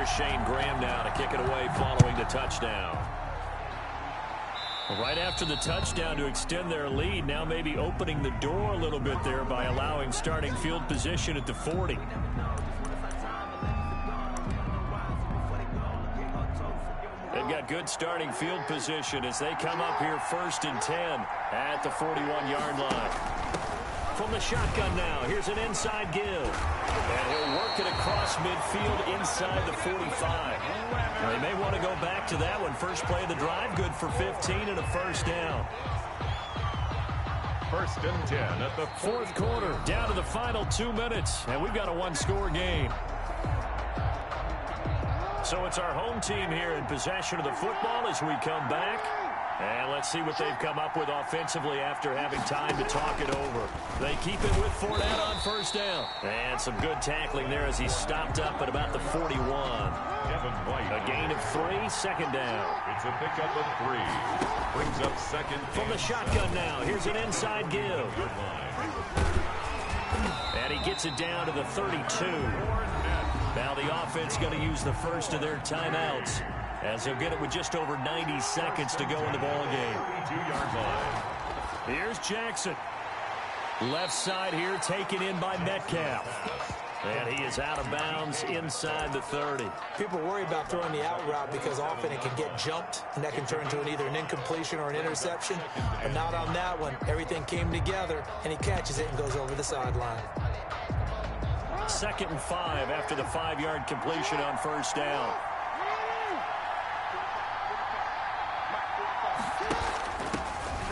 here's Shane Graham now to kick it away following the touchdown. Right after the touchdown to extend their lead, now maybe opening the door a little bit there by allowing starting field position at the 40. They've got good starting field position as they come up here 1st and 10 at the 41-yard line. From the shotgun now, here's an inside give. And he'll work it across midfield inside the 45. They may want to go back to that one. First play of the drive, good for 15 and a first down. 1st and 10 at the fourth quarter, down to the final 2 minutes, and we've got a one-score game. So it's our home team here in possession of the football as we come back. And let's see what they've come up with offensively after having time to talk it over. They keep it with Fournette on first down. And some good tackling there as he stopped up at about the 41. A gain of 3, 2nd down. It's a pickup of 3. Brings up 2nd. From the shotgun now, here's an inside give. And he gets it down to the 32. Now the offense going to use the first of their timeouts, as they'll get it with just over 90 seconds to go in the ballgame. 2-yard line. Here's Jackson. Left side here taken in by Metcalf. And he is out of bounds inside the 30. People worry about throwing the out route because often it can get jumped, and that can turn into either an incompletion or an interception. But not on that one. Everything came together, and he catches it and goes over the sideline. 2nd and 5 after the 5-yard completion on first down.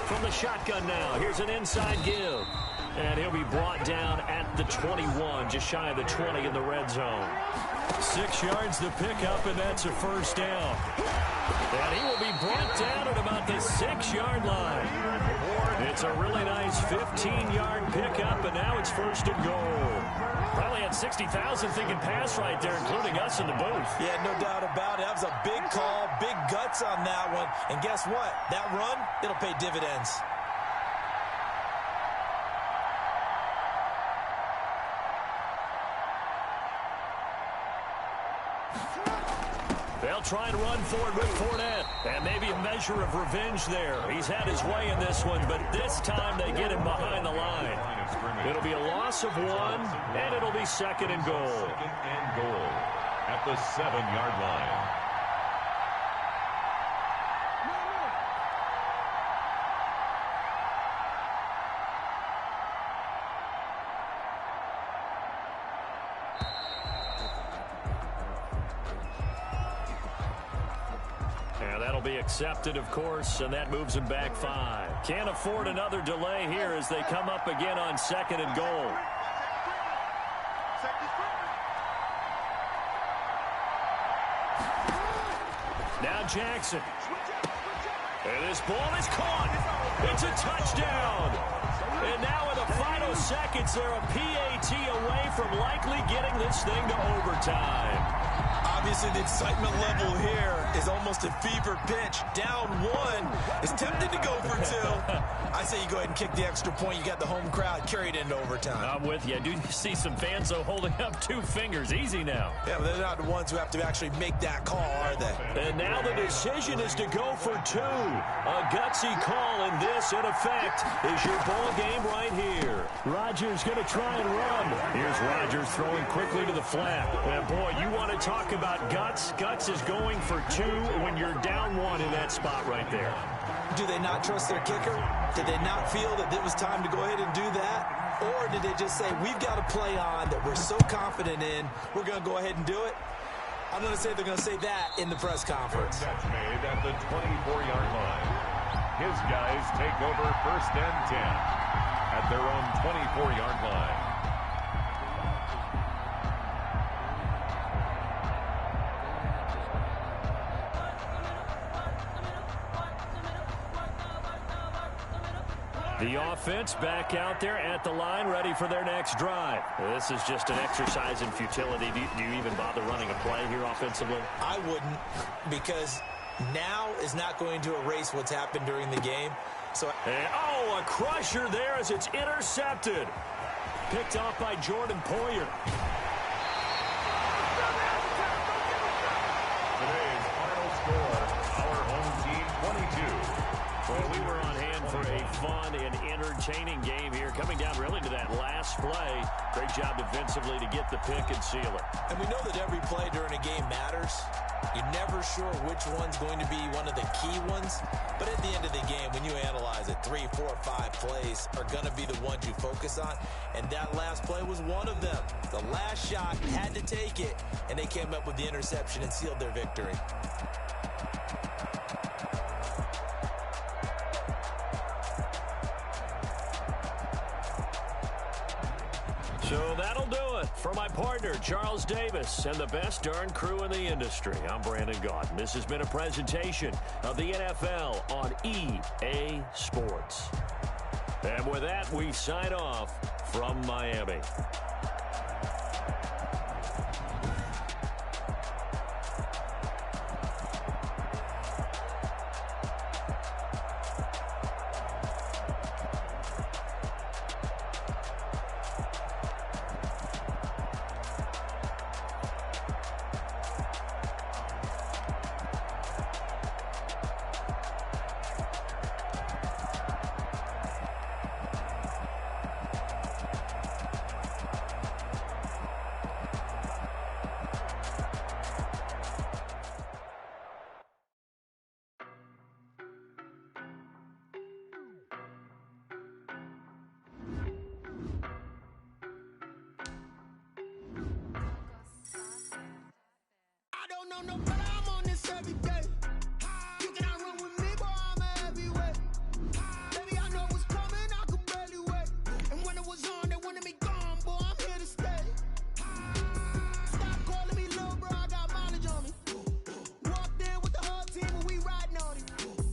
From the shotgun now, here's an inside give. And he'll be brought down at the 21, just shy of the 20 in the red zone. 6 yards to pick up, and that's a first down. And he will be brought down at about the 6-yard line. It's a really nice 15-yard pickup, and now it's 1st and goal. Probably had 60,000 thinking pass right there, including us in the booth. Yeah, no doubt about it. That was a big call, big guts on that one. And guess what? That run, it'll pay dividends. They'll try and run forward with Fournette. And maybe a measure of revenge there. He's had his way in this one, but this time they get him behind the line. It'll be a loss of 1, and it'll be 2nd and goal. 2nd and goal at the 7-yard line. Be accepted, of course, and that moves him back 5. Can't afford another delay here as they come up again on 2nd and goal. Now Jackson. And this ball is caught. It's a touchdown. And now in the final seconds, they're a PAT away from likely getting this thing to overtime. Obviously, the excitement level here is almost a fever pitch. Down 1 is tempted to go for 2. I say you go ahead and kick the extra point. You got the home crowd carried into overtime. I'm with you. I do see some fans, though, holding up 2 fingers. Easy now. Yeah, but they're not the ones who have to actually make that call, are they? And now the decision is to go for 2. A gutsy call, and this, in effect, is your ball game right here. Rodgers going to try and run. Here's Rodgers throwing quickly to the flat. And, boy, you want to talk about guts. Guts is going for 2 when you're down 1 in that spot right there. Do they not trust their kicker? Did they not feel that it was time to go ahead and do that? Or did they just say, we've got a play on that we're so confident in, we're going to go ahead and do it? I'm going to say they're going to say that in the press conference. Catch made at the 24-yard line. His guys take over 1st and 10 at their own 24-yard line. The offense back out there at the line, ready for their next drive. This is just an exercise in futility. Do you even bother running a play here offensively? I wouldn't, because now is not going to erase what's happened during the game. So, a crusher there as it's intercepted. Picked off by Jordan Poyer. A fun and entertaining game here. Coming down really to that last play. Great job defensively to get the pick and seal it. And we know that every play during a game matters. You're never sure which one's going to be one of the key ones. But at the end of the game, when you analyze it, 3, 4, 5 plays are going to be the ones you focus on. And that last play was one of them. The last shot had to take it, and they came up with the interception and sealed their victory. So that'll do it for my partner, Charles Davis, and the best darn crew in the industry. I'm Brandon Gaudin. This has been a presentation of the NFL on EA Sports. And with that, we sign off from Miami. No, but I'm on this every day. You cannot run with me, boy, I'm a heavyweight. Baby, I know what's coming, I could barely wait. And when it was on, they wanted me gone, boy, I'm here to stay. Stop calling me little bro, I got mileage on me. Walked in with the whole team and we riding on him.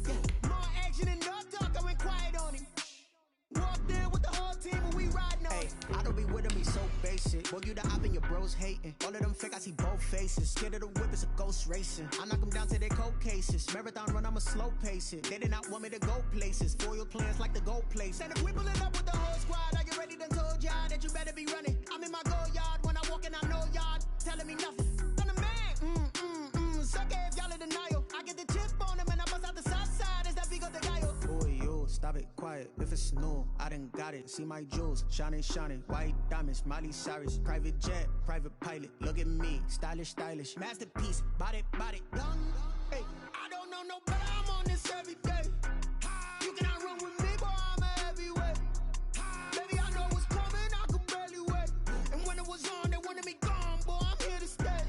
Yeah, more action and no talk, I went quiet on him. Walked in with the whole team and we riding on him. I don't be with him, he's so basic. Boy, you the op and your bros hating. All of them fake, I see both faces. Scared of the whip, it's a ghost racing. I knock them down to their cold cases. Marathon run, I'ma slow pace it. They did not want me to go places. Foil plans like the go place. And if we pulling up with the whole squad, I get ready, done told y'all that you better be running. I'm in my go yard. When I walk in, I know y'all telling me nothing. I'm the man, suck it if y'all in denial. I get the chip on him and I bust out the south side. Is that Vigo the Gallo? Boy, yo, stop it, quiet. If it's new, I done got it. See my jewels, shining, shining. White diamonds, Miley Cyrus. Private jet, private pilot. Look at me, stylish, stylish. Masterpiece, body, done. Hey, I don't know no better, I'm on this every day. You cannot run with me, boy, I'm a heavyweight. Baby, I know what's coming, I could barely wait. And when it was on, they wanted me gone, boy, I'm here to stay.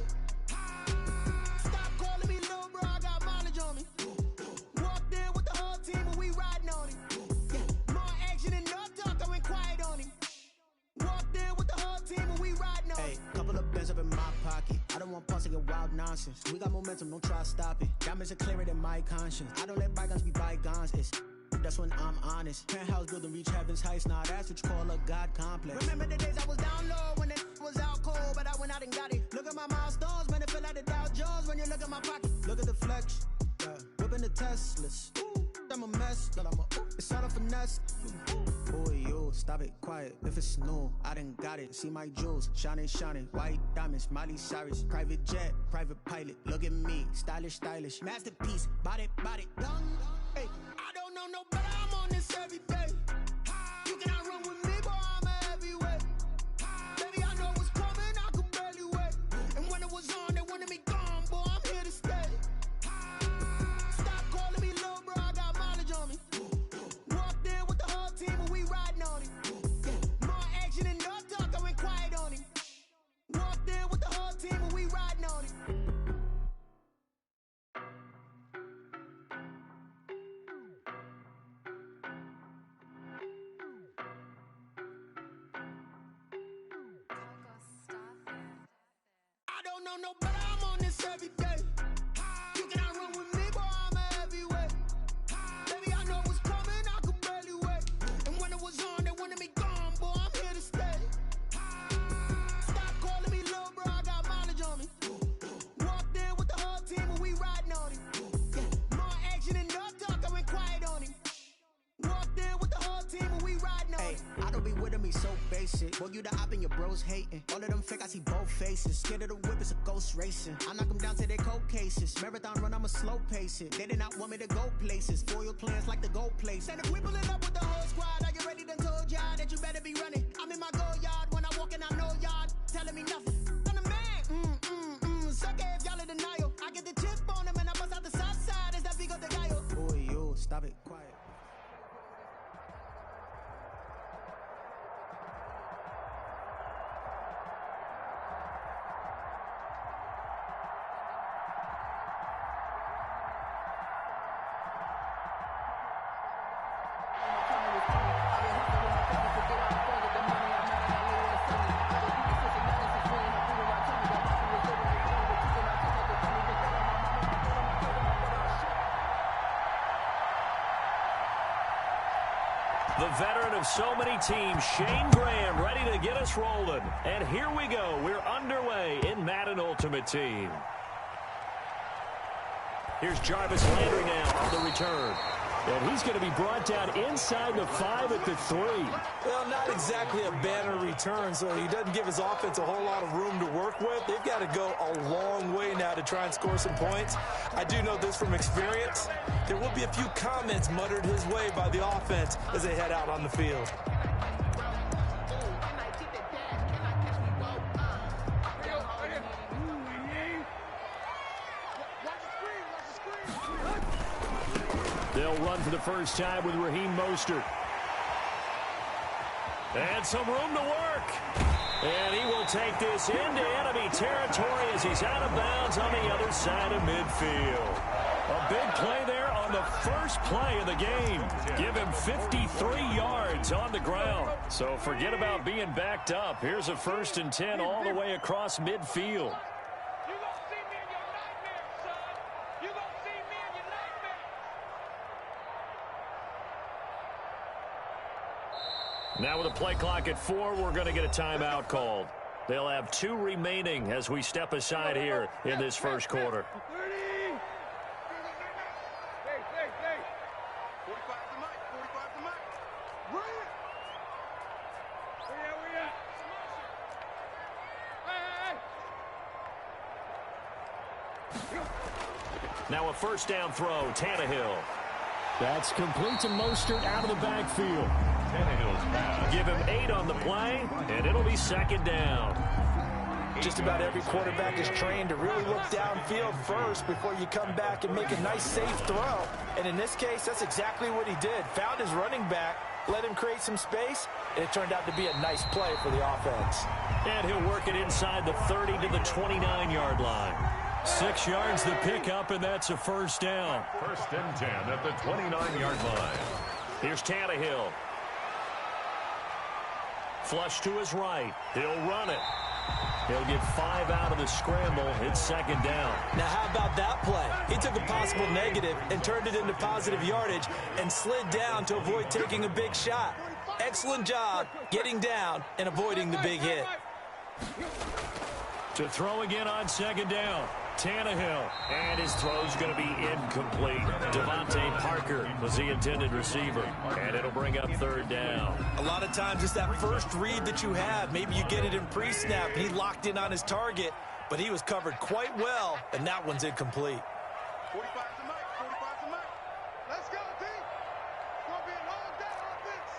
Stop calling me little bro, I got mileage on me. Walked in with the whole team and we riding on him. Yeah, more action and no talk, I went quiet on him. Walked in with the whole team and we riding on him. Hey, couple of bands up in my pocket. I don't want pause to get wild nonsense. We got momentum, don't try to stop it. Diamonds are clearer than my conscience. I don't let bygones be bygones. That's when I'm honest. Penthouse building, reach heaven's heights. Nah, that's what you call a God complex. Remember the days I was down low when it was out cold, but I went out and got it. Look at my milestones, man, it feel like the Dow Jones when you look at my pocket. Look at the flex, yeah. Whipping the Teslas. I'm a mess, but it's all a finesse. Boy, yo, stop it, quiet. If it's new, I done got it. See my jewels, shining, shining. White diamonds, Miley Cyrus. Private jet, private pilot. Look at me, stylish, stylish. Masterpiece, body, done. Hey, I don't know no better, I'm on this every day. You cannot run with me, boy, I'm a heavyweight. Baby, I know what's coming, I could barely wait. And when it was on, they wanted me gone, boy, I'm here to stay. Stop calling me little bro, I got mileage on me. Walked in with the whole team and we riding on him. Yeah, more action and no talk, I went quiet on him. Walked in with the whole team and we riding on him. I don't know no better, I'm on this every day. You cannot run with me, boy, I'm a heavyweight. Baby, I know what's coming, I could barely wait. And when it was on, they wanted me gone, boy, I'm here to stay. Stop calling me little bro, I got mileage on me. Walked in with the whole team and we riding on him. Yeah, more action and no talk, I went quiet on him. Walked in with the whole team and we riding on him. Hey, I don't be with him, be so basic. Boy, you the op and your bros hating. All of them fake, I see both faces. Scared of the whip, it's a ghost racing. I knock them down to their cold cases. Marathon run, I'ma slow pace it. They did not want me to go places. Foil plans like the gold place. And if we pulling up with the whole squad, are you ready? Done told y'all that you better be running. I'm in my go yard when I walk in, I know y'all telling me nothing. I'm the man. Suck it if y'all in denial. I get the chip on them and I bust out the south side. Is that big of the guy? Boy, yo, stop it, quiet. The veteran of so many teams, Shane Graham, ready to get us rolling. And here we go. We're underway in Madden Ultimate Team. Here's Jarvis Landry now on the return. And he's going to be brought down inside the 5 at the 3. Well, not exactly a banner return, so he doesn't give his offense a whole lot of room to work with. They've got to go a long way now to try and score some points. I do know this from experience. There will be a few comments muttered his way by the offense as they head out on the field. They'll run for the first time with Raheem Mostert. And some room to work. And he will take this into enemy territory as he's out of bounds on the other side of midfield. A big play there on the first play of the game. Give him 53 yards on the ground. So forget about being backed up. Here's a 1st and 10 all the way across midfield. Now with a play clock at 4, we're going to get a timeout called. They'll have 2 remaining as we step aside here in this first quarter. Now a first down throw, Tannehill. That's complete to Mostert out of the backfield. Give him 8 on the play, and it'll be 2nd down. Just about every quarterback is trained to really look downfield first before you come back and make a nice, safe throw. And in this case, that's exactly what he did. Found his running back, let him create some space, and it turned out to be a nice play for the offense. And he'll work it inside the 30 to the 29-yard line. 6 yards the pickup, and that's a first down. 1st and 10 at the 29-yard line. Here's Tannehill. Flush to his right. He'll run it. He'll get 5 out of the scramble. It's 2nd down. Now, how about that play? He took a possible negative and turned it into positive yardage and slid down to avoid taking a big shot. Excellent job getting down and avoiding the big hit. To throw again on 2nd down. Tannehill, and his throw's going to be incomplete. Devontae Parker was the intended receiver, and it'll bring up 3rd down. A lot of times it's that first read that you have. Maybe you get it in pre-snap. He locked in on his target, but he was covered quite well, and that one's incomplete. 45 to Mike, 45 to Mike. Let's go, D. It's going to be a long day offense.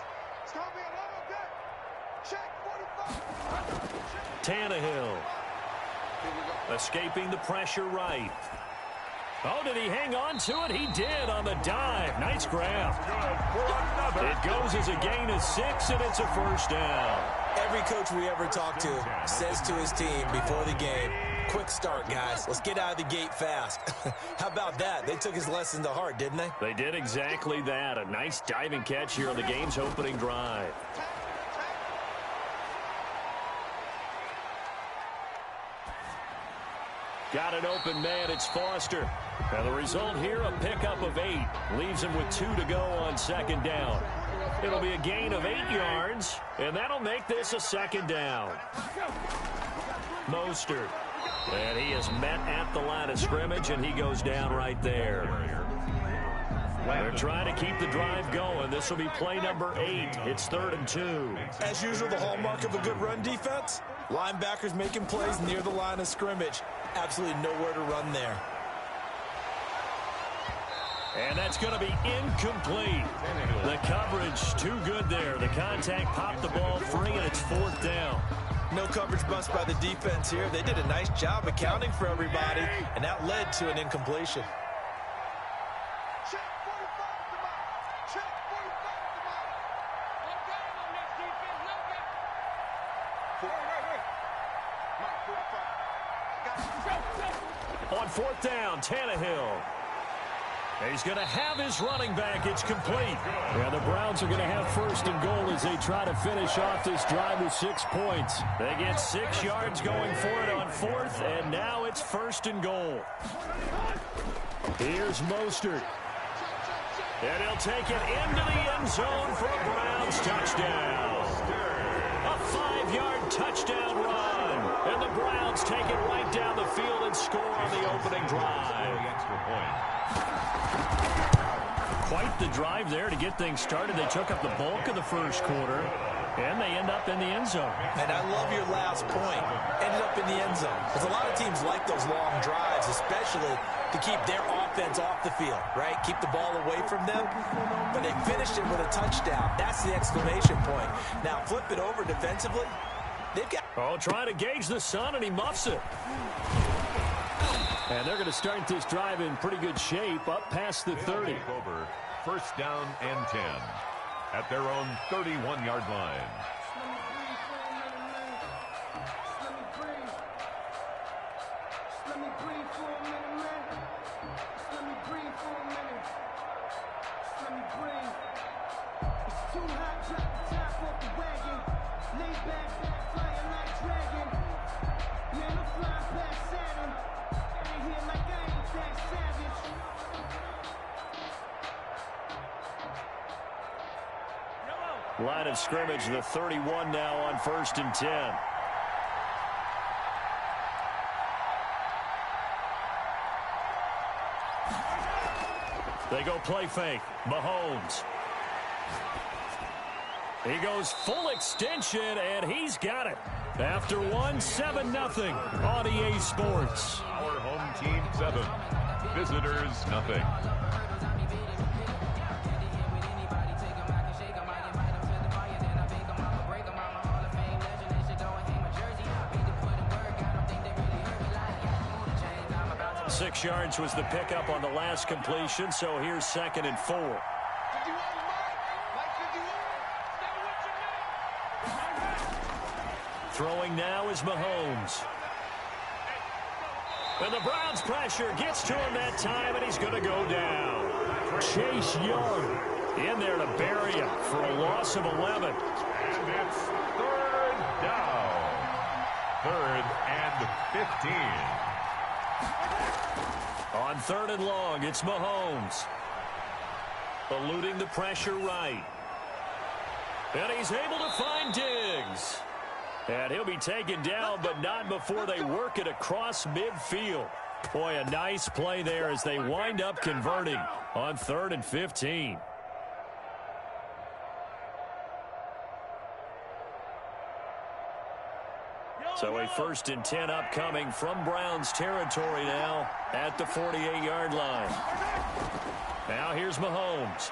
It's going to be a long day. Check 45. Tannehill. Escaping the pressure right. Oh, did he hang on to it? He did on the dive. Nice grab. It goes as a gain of 6, and it's a first down. Every coach we ever talk to says to his team before the game, quick start, guys. Let's get out of the gate fast. How about that? They took his lesson to heart, didn't they? They did exactly that. A nice diving catch here on the game's opening drive. Got an open man. It's Foster. Now the result here, a pickup of 8. Leaves him with 2 to go on 2nd down. It'll be a gain of 8 yards, and that'll make this a 2nd down. Mostert. And he is met at the line of scrimmage, and he goes down right there. They're trying to keep the drive going. This will be play number 8. It's 3rd and 2. As usual, the hallmark of a good run defense, linebackers making plays near the line of scrimmage. Absolutely nowhere to run there. And that's going to be incomplete. The coverage too good there. The contact popped the ball free, and it's 4th down. No coverage bust by the defense here. They did a nice job accounting for everybody, and that led to an incompletion. On 4th down, Tannehill. He's going to have his running back. It's complete. Yeah, the Browns are going to have 1st and goal as they try to finish off this drive with 6 points. They get 6 yards going for it on 4th, and now it's 1st and goal. Here's Mostert. And he'll take it into the end zone for a Browns touchdown. A 5-yard touchdown run. And the Browns take it right down the field and score on the opening drive. Extra point. Quite the drive there to get things started. They took up the bulk of the first quarter, and they end up in the end zone. And I love your last point. Ended up in the end zone. Because a lot of teams like those long drives, especially to keep their offense off the field, right? Keep the ball away from them. But they finished it with a touchdown. That's the exclamation point. Now, flip it over defensively. They've got... Oh, trying to gauge the sun, and he muffs it. And they're going to start this drive in pretty good shape, up past the 30. Over 1st down and 10 at their own 31-yard line. Line of scrimmage, the 31 now on 1st and 10. They go play fake. Mahomes. He goes full extension, and he's got it. After 1, 7-0 on EA Sports. Our home team 7. Visitors nothing. Six yards was the pickup on the last completion, so here's 2nd and 4. Throwing now is Mahomes. And the Browns pressure gets to him that time, and he's going to go down. Chase Young in there to bury him for a loss of 11. And it's 3rd down. 3rd and 15. On 3rd and long, it's Mahomes. Eluding the pressure right. And he's able to find Diggs. And he'll be taken down, but not before they work it across midfield. Boy, a nice play there as they wind up converting on 3rd and 15. So a 1st and 10 upcoming from Browns territory now at the 48-yard line. Now here's Mahomes.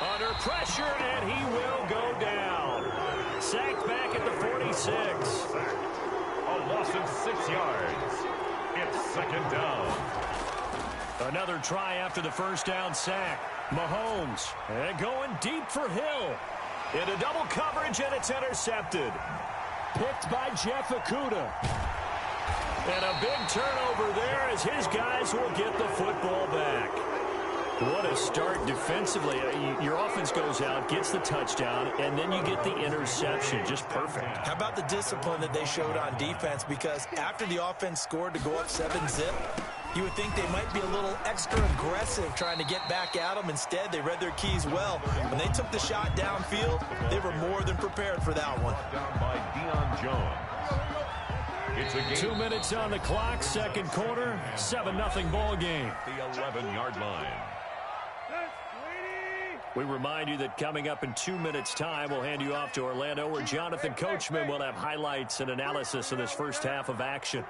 Under pressure, and he will go down. Sacked back at the 46. A loss of 6 yards. It's 2nd down. Another try after the 1st down sack. Mahomes and going deep for Hill. Into double coverage, and it's intercepted. Picked by Jeff Okudah. And a big turnover there as his guys will get the football back. What a start defensively. Your offense goes out, gets the touchdown, and then you get the interception. Just perfect. How about the discipline that they showed on defense? Because after the offense scored to go up 7-zip, you would think they might be a little extra aggressive trying to get back at them. Instead, they read their keys well. When they took the shot downfield, they were more than prepared for that one. Down by Deion Jones. It's a game. 2 minutes on the clock, second quarter, 7-0 ball game. The 11-yard line. We remind you that coming up in 2 minutes' time, we'll hand you off to Orlando, where Jonathan Coachman will have highlights and analysis of this first half of action.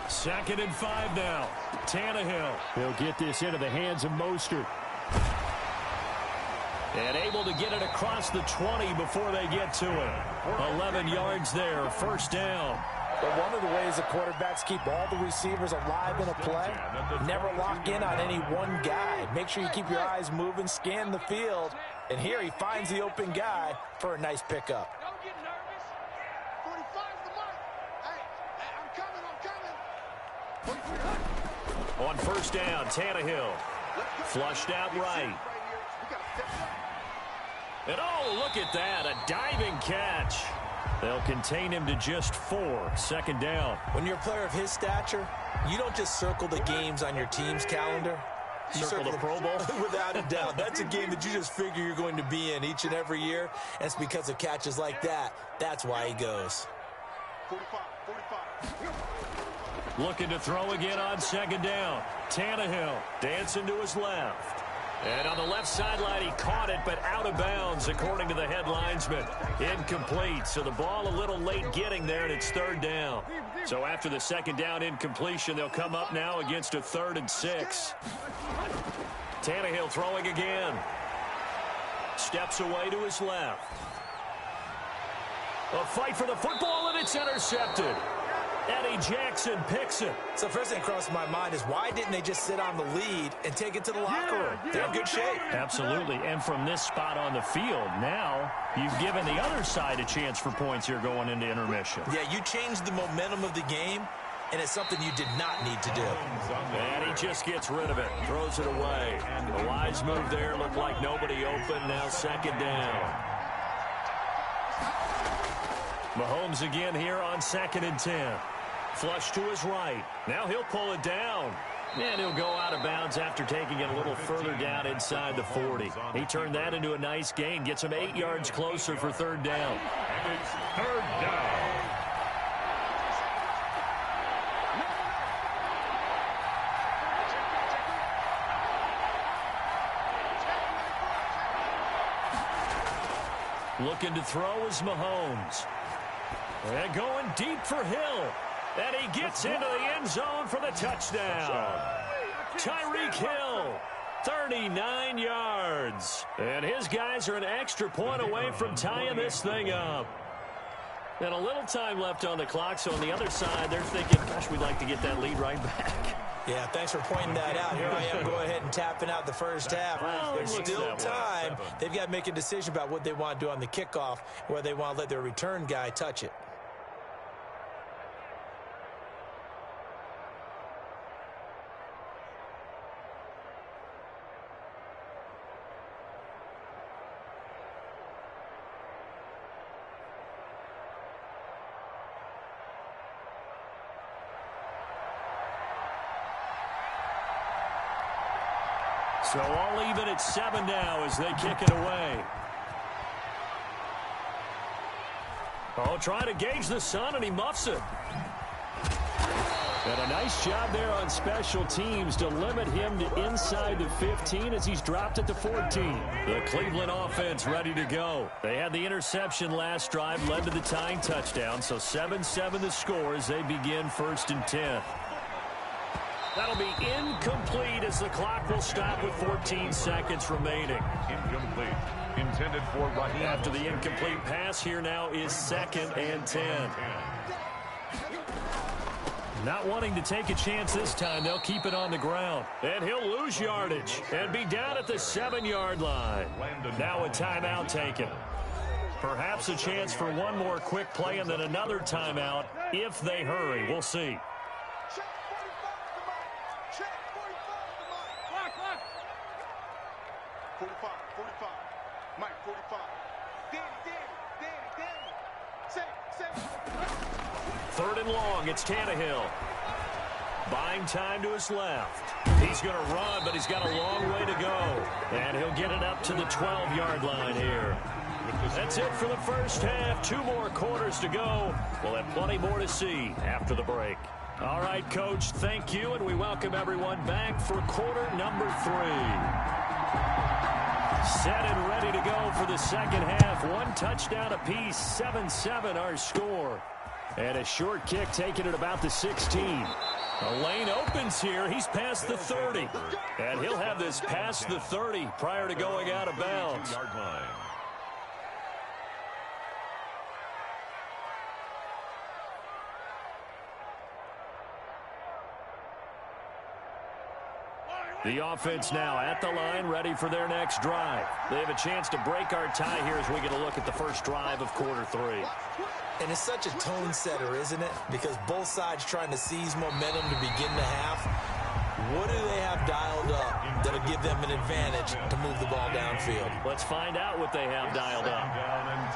2nd and 5 now. Tannehill. He'll get this into the hands of Mostert. And able to get it across the 20 before they get to it. 11 yards there, first down. But one of the ways the quarterbacks keep all the receivers alive in a play, never lock in on any one guy. Make sure you keep your eyes moving, scan the field. And here he finds the open guy for a nice pickup. Don't get nervous. 45's the mark. Hey, I'm coming. On first down, Tannehill. Flushed out right. And oh, look at that, a diving catch. They'll contain him to just 4, second down. When you're a player of his stature, you don't just circle the games on your team's calendar. You Circle the Pro Bowl? Without a doubt. That's a game that you just figure you're going to be in each and every year. And it's because of catches like that. That's why he goes. 45. Looking to throw again on second down. Tannehill dancing to his left. And on the left sideline, he caught it, but out of bounds, according to the head linesman. Incomplete, so the ball a little late getting there, and it's third down. So after the second down incompletion, they'll come up now against a 3rd and 6. Tannehill throwing again. Steps away to his left. A fight for the football, and it's intercepted. Eddie Jackson picks it. So first thing that crosses my mind is why didn't they just sit on the lead and take it to the locker room? They're in good shape. Absolutely. And from this spot on the field, now you've given the other side a chance for points here going into intermission. Yeah, you changed the momentum of the game, and it's something you did not need to do. And he just gets rid of it, throws it away. A wise move there, looked like nobody open, now second down. Mahomes again here on 2nd and 10. Flush to his right. Now he'll pull it down. And he'll go out of bounds after taking it a little further down inside the 40. He turned that into a nice gain. Gets him 8 yards closer for third down. And it's third down. Looking to throw is Mahomes. And going deep for Hill. And he gets into the end zone for the touchdown. Tyreek Hill, 39 yards. And his guys are an extra point away from tying this thing up. And a little time left on the clock, so on the other side, they're thinking, gosh, we'd like to get that lead right back. Yeah, thanks for pointing that out. Here I am going ahead and tapping out the first half. Well, There's still time. They've got to make a decision about what they want to do on the kickoff, where they want to let their return guy touch it. So all even at 7 now as they kick it away. Oh, trying to gauge the sun, and he muffs it. And a nice job there on special teams to limit him to inside the 15 as he's dropped it to 14. The Cleveland offense ready to go. They had the interception last drive, led to the tying touchdown, so 7-7 the score as they begin 1st and 10. That'll be incomplete as the clock will stop with 14 seconds remaining. Incomplete. Intended for Raheem. After the incomplete pass, here now is 2nd and 10. Not wanting to take a chance this time, they'll keep it on the ground. And he'll lose yardage and be down at the 7-yard line. Now a timeout taken. Perhaps a chance for one more quick play and then another timeout if they hurry. We'll see. Third and long, it's Tannehill. Buying time to his left. He's going to run, but he's got a long way to go. And he'll get it up to the 12-yard line here. That's it for the first half. 2 more quarters to go. We'll have plenty more to see after the break. All right, Coach, thank you, and we welcome everyone back for quarter number 3. Set and ready to go for the second half. 1 touchdown apiece, 7-7 our score. And a short kick taken at about the 16. The lane opens here. He's past the 30. And he'll have this past the 30 prior to going out of bounds. The offense now at the line, ready for their next drive. They have a chance to break our tie here as we get a look at the first drive of quarter 3. And it's such a tone setter, isn't it? Because both sides trying to seize momentum to begin the half. What do they have dialed up that'll give them an advantage to move the ball downfield? Let's find out what they have dialed up. Down and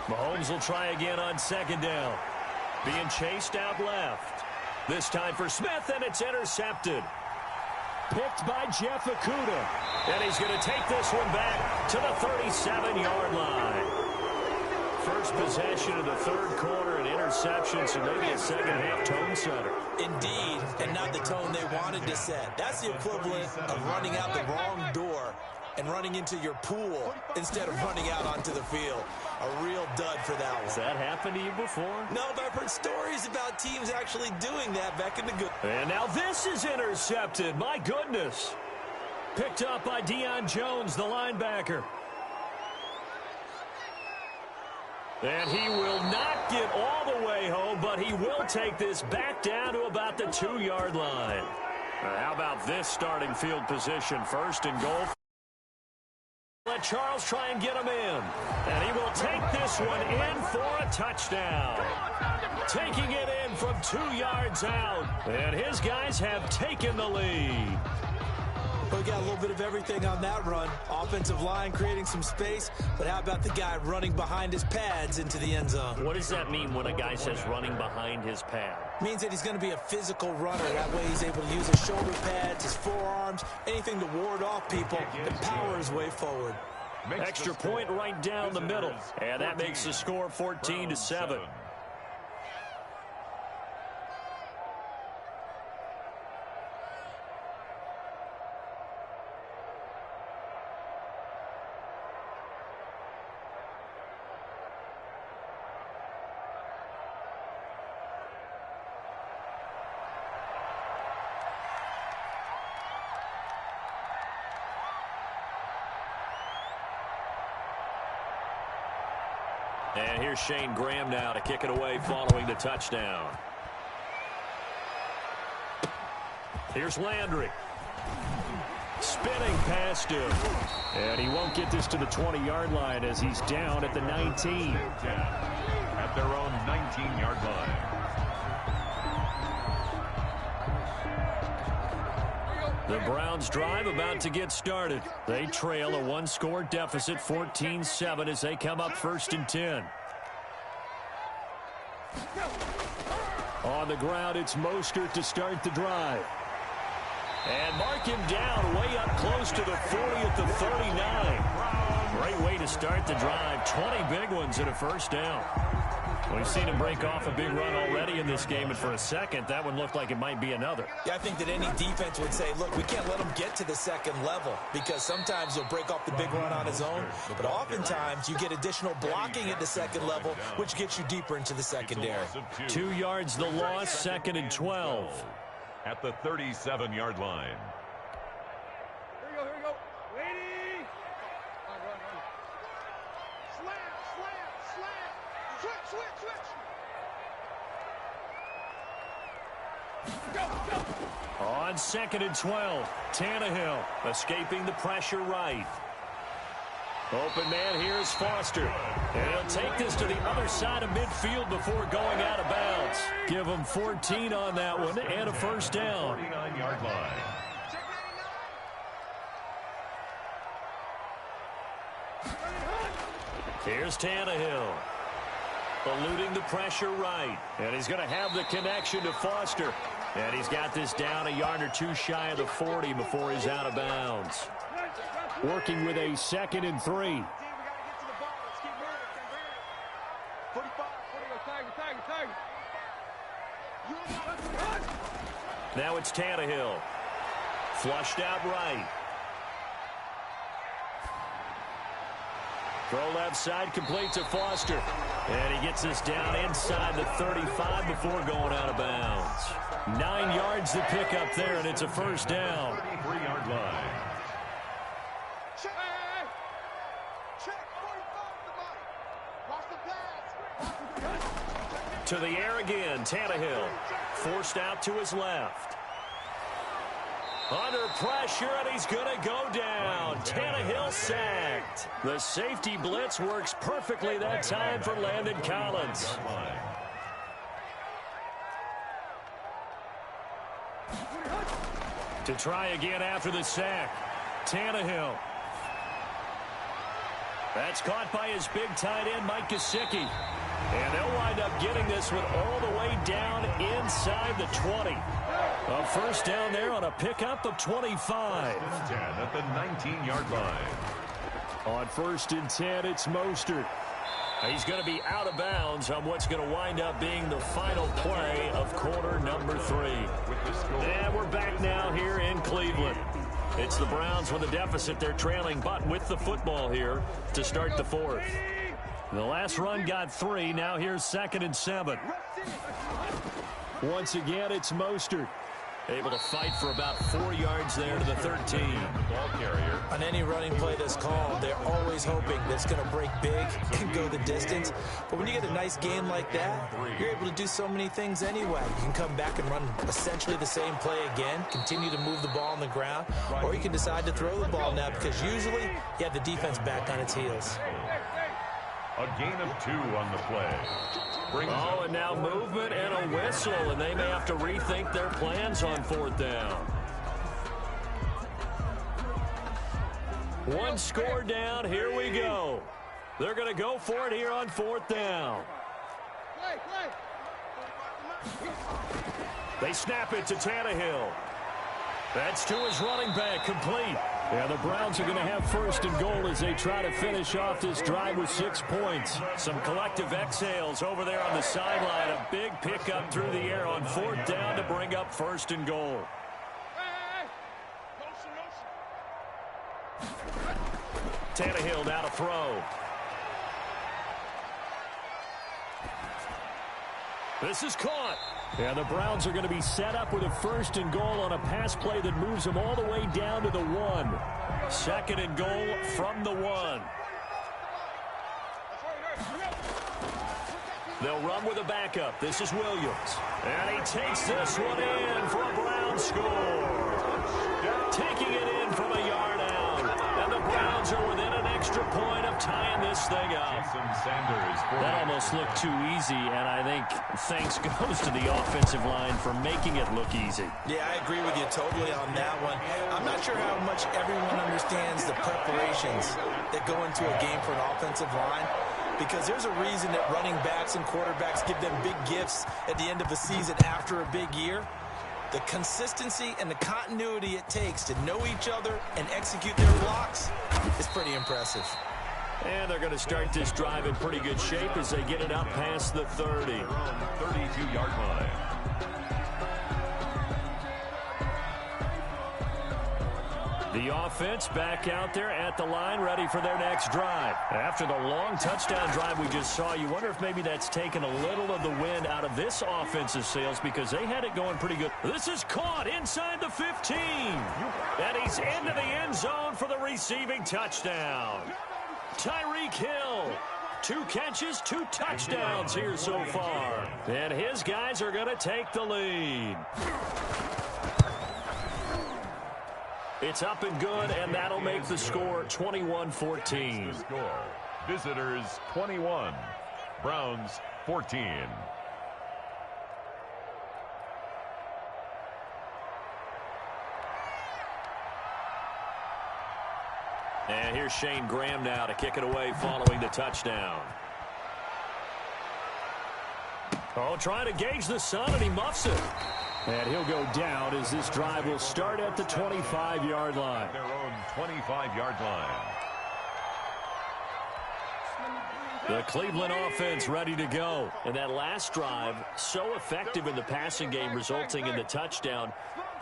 10. Mahomes will try again on second down. Being chased out left. This time for Smith, and it's intercepted. Picked by Jeff Okudah. And he's going to take this one back to the 37-yard line. First possession of the third quarter, an interception, so maybe a second-half tone setter. Indeed, and not the tone they wanted to set. That's the equivalent of running out the wrong door and running into your pool instead of running out onto the field. A real dud for that one. Has that happened to you before? No, but I've heard stories about teams actually doing that back in the good. And now this is intercepted. My goodness. Picked up by Deion Jones, the linebacker. And he will not get all the way home, but he will take this back down to about the 2-yard line. How about this starting field position? First and goal. Let Charles try and get him in. And he will take this one in for a touchdown. Taking it in from 2 yards out. And his guys have taken the lead. We got a little bit of everything on that run. Offensive line creating some space, but how about the guy running behind his pads into the end zone? What does that mean when a guy says running behind his pad? Means that he's going to be a physical runner. That way he's able to use his shoulder pads, his forearms, anything to ward off people and power his way forward. Extra point right down the middle. And that makes the score 14-7. And here's Shane Graham now to kick it away following the touchdown. Here's Landry. Spinning past him. And he won't get this to the 20-yard line as he's down at the 19. At their own 19-yard line. The Browns drive about to get started. They trail a 1-score deficit, 14-7, as they come up first and 10. On the ground, it's Mostert to start the drive. And mark him down way up close to the 40 at the 39. Great way to start the drive. 20 big ones and a first down. We've seen him break off a big run already in this game, and for a second, that one looked like it might be another. Yeah, I think that any defense would say, look, we can't let him get to the second level, because sometimes he'll break off the big run on his own, but oftentimes you get additional blocking at the second level, which gets you deeper into the secondary. 2 yards the loss, second and 12. At the 37-yard line. Here we go. Ready? Run. Slam. Switch. Go. On second and 12, Tannehill escaping the pressure right. Open man here is Foster. And he'll take this to the other side of midfield before going out of bounds. Give him 14 on that one and a first down. 49-yard line. Here's Tannehill. Eluding the pressure right. And he's going to have the connection to Foster. And he's got this down a yard or two shy of the 40 before he's out of bounds. Working with a 2nd and 3. Now it's Tannehill. Flushed out right. Throw left side, complete to Foster. And he gets this down inside the 35 before going out of bounds. 9 yards to pick up there, and it's a first down. 33-yard line. To the air again, Tannehill. Forced out to his left. Under pressure, and he's going to go down. Tannehill sacked. The safety blitz works perfectly that time for Landon Collins. To try again after the sack, Tannehill. That's caught by his big tight end, Mike Gesicki. And they'll wind up getting this one all the way down inside the 20. A first down there on a pickup of 25. 10 at the 19-yard line. On 1st and 10, it's Mostert. He's going to be out of bounds on what's going to wind up being the final play of quarter number 3. And we're back now here in Cleveland. It's the Browns with a deficit. They're trailing, but with the football here to start the 4th. The last run got 3. Now here's 2nd and 7. Once again, it's Mostert. Able to fight for about 4 yards there to the 13. Ball carrier. On any running play that's called, they're always hoping that it's going to break big and go the distance. But when you get a nice game like that, you're able to do so many things anyway. You can come back and run essentially the same play again, continue to move the ball on the ground, or you can decide to throw the ball now because usually you have the defense back on its heels. A gain of 2 on the play. Oh, and now movement and a whistle, and they may have to rethink their plans on 4th down. 1 score down. Here we go. They're going to go for it here on 4th down. They snap it to Tannehill. That's to his running back, complete. Yeah, the Browns are going to have 1st and goal as they try to finish off this drive with 6 points. Some collective exhales over there on the sideline. A big pickup through the air on 4th down to bring up 1st and goal. Tannehill now to throw. This is caught. And the Browns are going to be set up with a 1st and goal on a pass play that moves them all the way down to the 1. 2nd and goal from the 1. They'll run with a backup. This is Williams. And he takes this one in for a Brown score. Taking it in from a yard out. And the Browns are within an extra point of tying this thing up. That almost looked too easy, and I think thanks goes to the offensive line for making it look easy. Yeah, I agree with you totally on that one. I'm not sure how much everyone understands the preparations that go into a game for an offensive line, because there's a reason that running backs and quarterbacks give them big gifts at the end of the season after a big year. The consistency and the continuity it takes to know each other and execute their blocks is pretty impressive. And they're going to start this drive in pretty good shape as they get it up past the 30. 32-yard line. The offense back out there at the line, ready for their next drive. After the long touchdown drive we just saw, you wonder if maybe that's taken a little of the wind out of this offensive sails because they had it going pretty good. This is caught inside the 15. And he's into the end zone for the receiving touchdown. Tyreek Hill. 2 catches, 2 touchdowns here so far. And his guys are going to take the lead. It's up and good, and that'll make the score 21-14. Score. Visitors 21. Browns 14. And here's Shane Graham now to kick it away following the touchdown. Oh, trying to gauge the sun, and he muffs it. And he'll go down as this drive will start at the 25-yard line. Their own 25-yard line. The Cleveland offense ready to go. And that last drive, so effective in the passing game, resulting in the touchdown.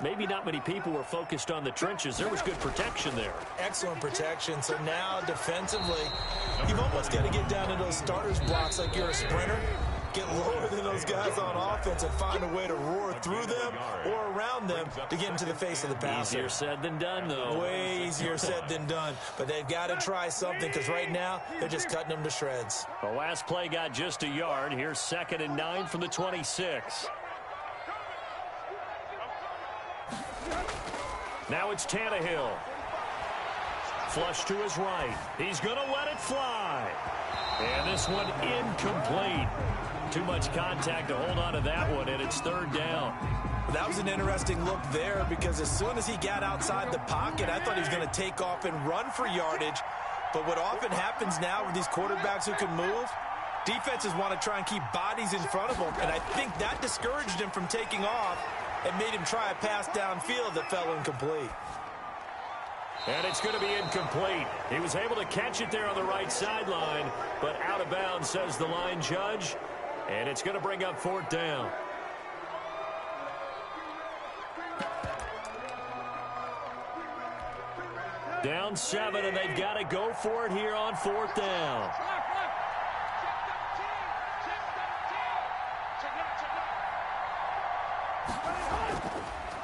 Maybe not many people were focused on the trenches. There was good protection there. Excellent protection. So now defensively, you've almost got to get down into those starters blocks like you're a sprinter. Get lower than those guys on offense and find a way to roar through them or around them to get into the face of the passer. Easier said than done, though. Way easier said than done. But they've got to try something because right now they're just cutting them to shreds. The last play got just a yard. Here's 2nd and 9 from the 26. Now it's Tannehill. Flush to his right. He's going to let it fly. And this one incomplete. Too much contact to hold on to that one, and it's 3rd down. That was an interesting look there because as soon as he got outside the pocket, I thought he was going to take off and run for yardage. But what often happens now with these quarterbacks who can move, defenses want to try and keep bodies in front of them, and I think that discouraged him from taking off and made him try a pass downfield that fell incomplete. And it's going to be incomplete. He was able to catch it there on the right sideline, but out of bounds, says the line judge. And it's going to bring up 4th down. Down 7, and they've got to go for it here on 4th down.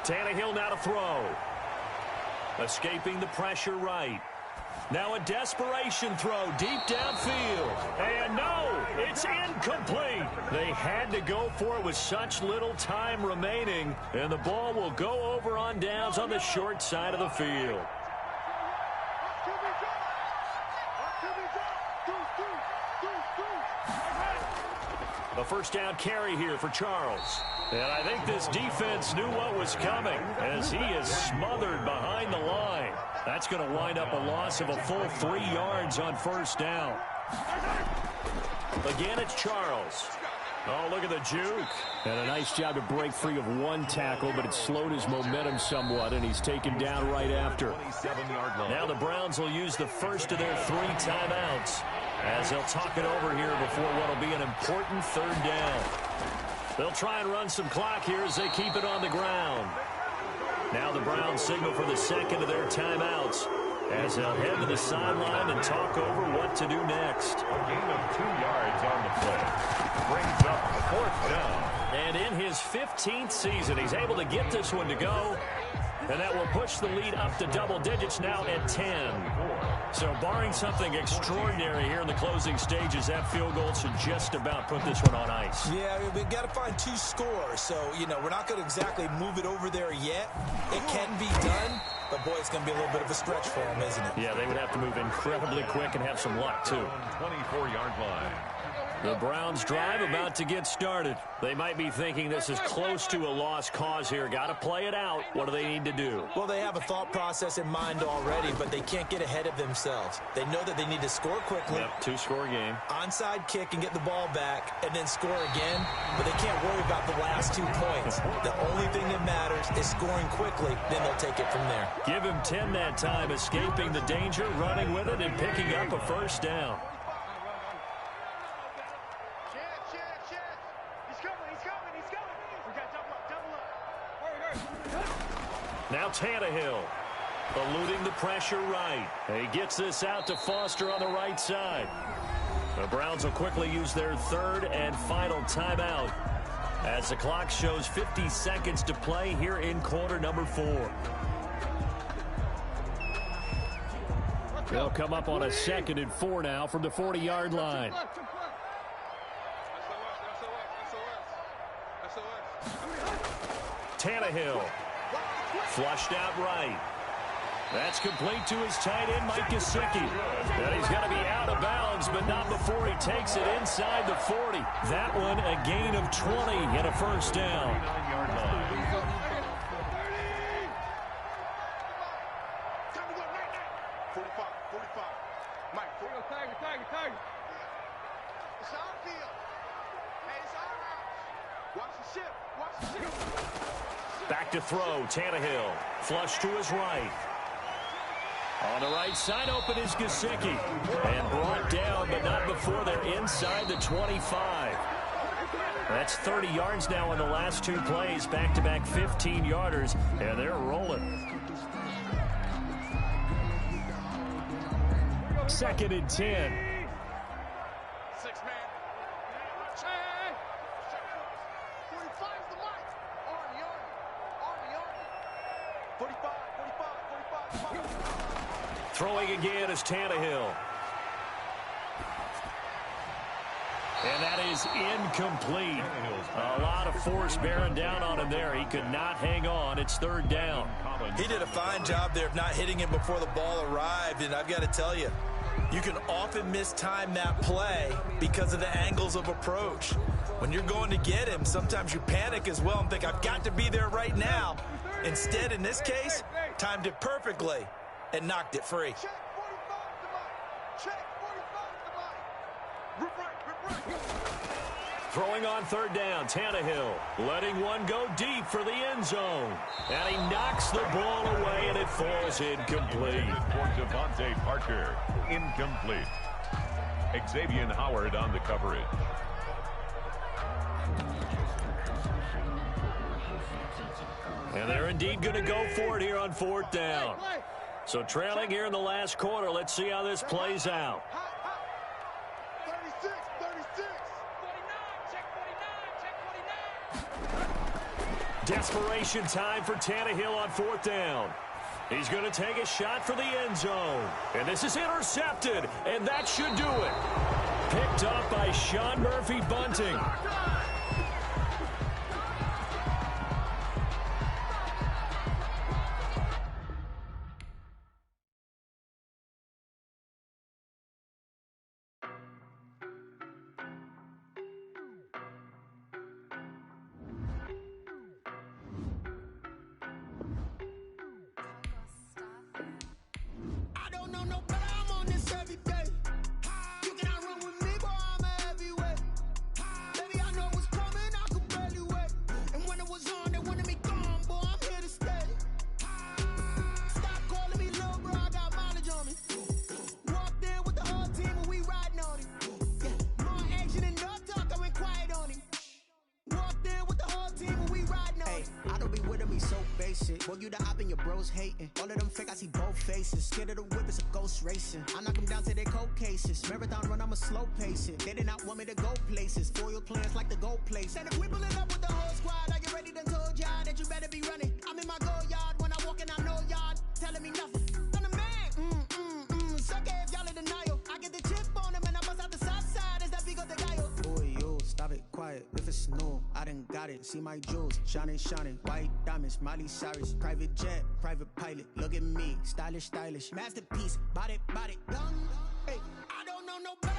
Tannehill now to throw. Escaping the pressure right. Now a desperation throw deep downfield. And no, it's incomplete. They had to go for it with such little time remaining. And the ball will go over on downs on the short side of the field. A 1st down carry here for Charles. And I think this defense knew what was coming as he is smothered behind the line. That's going to wind up a loss of a full 3 yards on 1st down. Again, it's Charles. Oh, look at the juke. And a nice job to break free of one tackle, but it slowed his momentum somewhat, and he's taken down right after. Now the Browns will use the first of their 3 timeouts as they'll talk it over here before what will be an important 3rd down. They'll try and run some clock here as they keep it on the ground. Now the Browns signal for the 2nd of their timeouts as they'll head to the sideline and talk over what to do next. A gain of 2 yards on the play. Brings up 4th down. And in his 15th season, he's able to get this one to go. And that will push the lead up to double digits now at 10. So barring something extraordinary here in the closing stages, that field goal should just about put this one on ice. Yeah, we've got to find 2 scores. So, we're not going to exactly move it over there yet. It can be done, but, boy, it's going to be a little bit of a stretch for them, isn't it? Yeah, they would have to move incredibly quick and have some luck, too. 24-yard line. The Browns drive about to get started. They might be thinking this is close to a lost cause here. Got to play it out. What do they need to do? Well, they have a thought process in mind already, but they can't get ahead of themselves. They know that they need to score quickly. Yep, 2-score game. Onside kick and get the ball back and then score again, but they can't worry about the last 2 points. The only thing that matters is scoring quickly, then they'll take it from there. Give him 10 that time, escaping the danger, running with it, and picking up a 1st down. Now Tannehill, eluding the pressure right. He gets this out to Foster on the right side. The Browns will quickly use their 3rd and final timeout as the clock shows 50 seconds to play here in quarter number 4. They'll come up on a 2nd and 4 now from the 40-yard line. Tannehill. Flushed out right. That's complete to his tight end, Mike Gesicki. And he's going to be out of bounds, but not before he takes it inside the 40. That one a gain of 20 and a 1st down. 9-yard line. Tiger. It's our field. Hey, it's our house. shift. Watch the shift. Back to throw, Tannehill. Flush to his right. On the right side, open is Gesicki. And brought down, but not before they're inside the 25. That's 30 yards now in the last two plays. Back-to-back 15-yarders, and they're rolling. 2nd and 10. 6-man. Check. 45 is the mic. Arnie. 45. Throwing again is Tannehill. And that is incomplete. A lot of force bearing down on him there. He could not hang on. It's 3rd down. He did a fine job there of not hitting him before the ball arrived, and I've got to tell you, you can often mistime that play because of the angles of approach. When you're going to get him, sometimes you panic as well and think, I've got to be there right now. Instead, in this case, timed it perfectly and knocked it free. Check 45 is the mic. Check 45 is the mic. Rip right. Throwing on 3rd down, Tannehill letting one go deep for the end zone. And he knocks the ball away, and it falls incomplete. For Devontae Parker, incomplete. Xavier Howard on the coverage. And they're indeed going to go for it here on 4th down. So trailing here in the last quarter. Let's see how this plays out. 36. 49. Desperation time for Tannehill on 4th down. He's going to take a shot for the end zone. And this is intercepted, and that should do it. Picked up by Sean Murphy-Bunting. I don't know no better, I'm on this every day. You cannot run with me, boy, I'm a heavyweight. Baby, I know what's coming, I could barely wait. And when it was on, they wanted me gone, boy, I'm here to stay. Stop calling me little bro, I got mileage on me. Walked in with the whole team and we riding on him. Yeah, more action and no talk, I went quiet on him. Walked in with the whole team and we riding on him. I don't be with him, he's so basic. Boy, you the op and your bros hating. All of them fake, I see both faces. Scared of the whip, it's a ghost racing. I knock them down to their cold cases. Marathon run, I'ma slow pace it. They did not want me to go places. Foil plans like the gold place. And if we pulling up with the whole squad, I get ready to told y'all that you better be running. I'm in my go yard when I walk in, I know y'all telling me nothing. I'm the man, suck it if y'all in denial. I get the chip on him and I bust out the south side. Is that big of the guy? Boy, yo, stop it, quiet. If it's no, I done got it. See my jewels, shining, white diamonds, Miley Cyrus, private jet, private pilot. Look at me, stylish, masterpiece, body, done. Hey, I don't know no better.